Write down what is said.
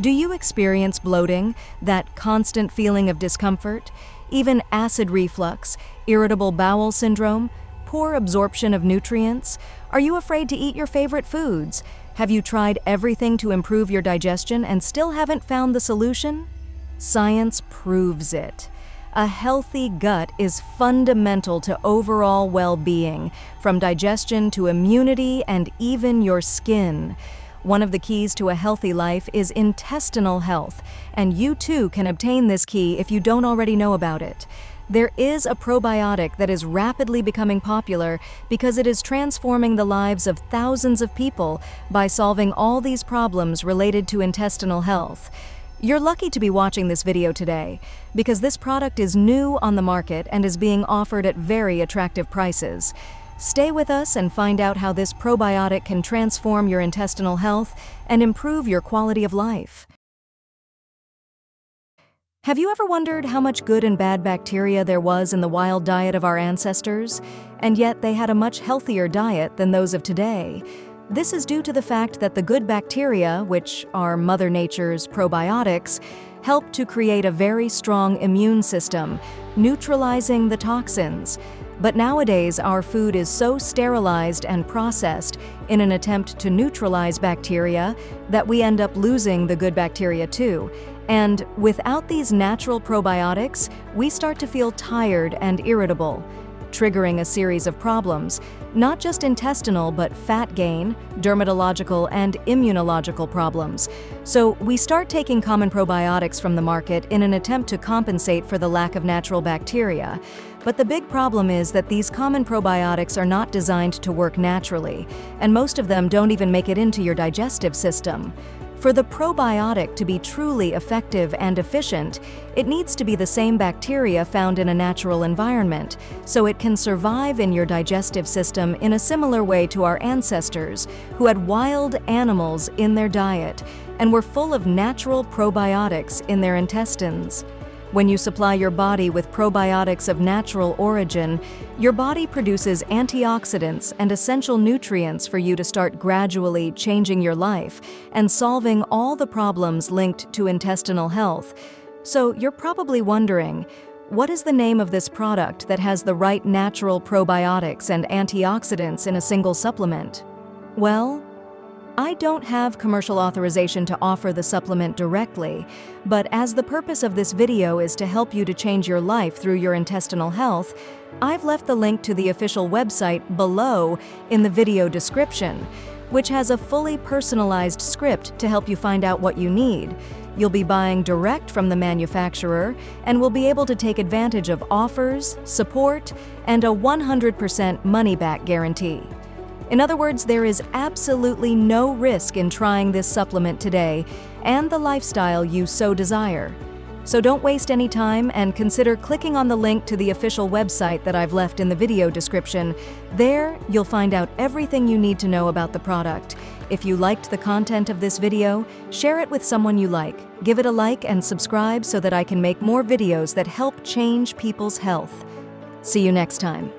Do you experience bloating, that constant feeling of discomfort, even acid reflux, irritable bowel syndrome, poor absorption of nutrients? Are you afraid to eat your favorite foods? Have you tried everything to improve your digestion and still haven't found the solution? Science proves it. A healthy gut is fundamental to overall well-being, from digestion to immunity and even your skin. One of the keys to a healthy life is intestinal health, and you too can obtain this key if you don't already know about it. There is a probiotic that is rapidly becoming popular because it is transforming the lives of thousands of people by solving all these problems related to intestinal health. You're lucky to be watching this video today because this product is new on the market and is being offered at very attractive prices. Stay with us and find out how this probiotic can transform your intestinal health and improve your quality of life. Have you ever wondered how much good and bad bacteria there was in the wild diet of our ancestors, and yet they had a much healthier diet than those of today? This is due to the fact that the good bacteria, which are Mother Nature's probiotics, help to create a very strong immune system, neutralizing the toxins. But nowadays, our food is so sterilized and processed in an attempt to neutralize bacteria that we end up losing the good bacteria too. And without these natural probiotics, we start to feel tired and irritable, triggering a series of problems, not just intestinal but fat gain, dermatological and immunological problems. So we start taking common probiotics from the market in an attempt to compensate for the lack of natural bacteria. But the big problem is that these common probiotics are not designed to work naturally, and most of them don't even make it into your digestive system. For the probiotic to be truly effective and efficient, it needs to be the same bacteria found in a natural environment, so it can survive in your digestive system in a similar way to our ancestors, who had wild animals in their diet and were full of natural probiotics in their intestines. When you supply your body with probiotics of natural origin, your body produces antioxidants and essential nutrients for you to start gradually changing your life and solving all the problems linked to intestinal health. So you're probably wondering, what is the name of this product that has the right natural probiotics and antioxidants in a single supplement? Well, I don't have commercial authorization to offer the supplement directly, but as the purpose of this video is to help you to change your life through your intestinal health, I've left the link to the official website below in the video description, which has a fully personalized script to help you find out what you need. You'll be buying direct from the manufacturer and will be able to take advantage of offers, support, and a 100% money-back guarantee. In other words, there is absolutely no risk in trying this supplement today and the lifestyle you so desire. So don't waste any time and consider clicking on the link to the official website that I've left in the video description. There, you'll find out everything you need to know about the product. If you liked the content of this video, share it with someone you like. Give it a like and subscribe so that I can make more videos that help change people's health. See you next time.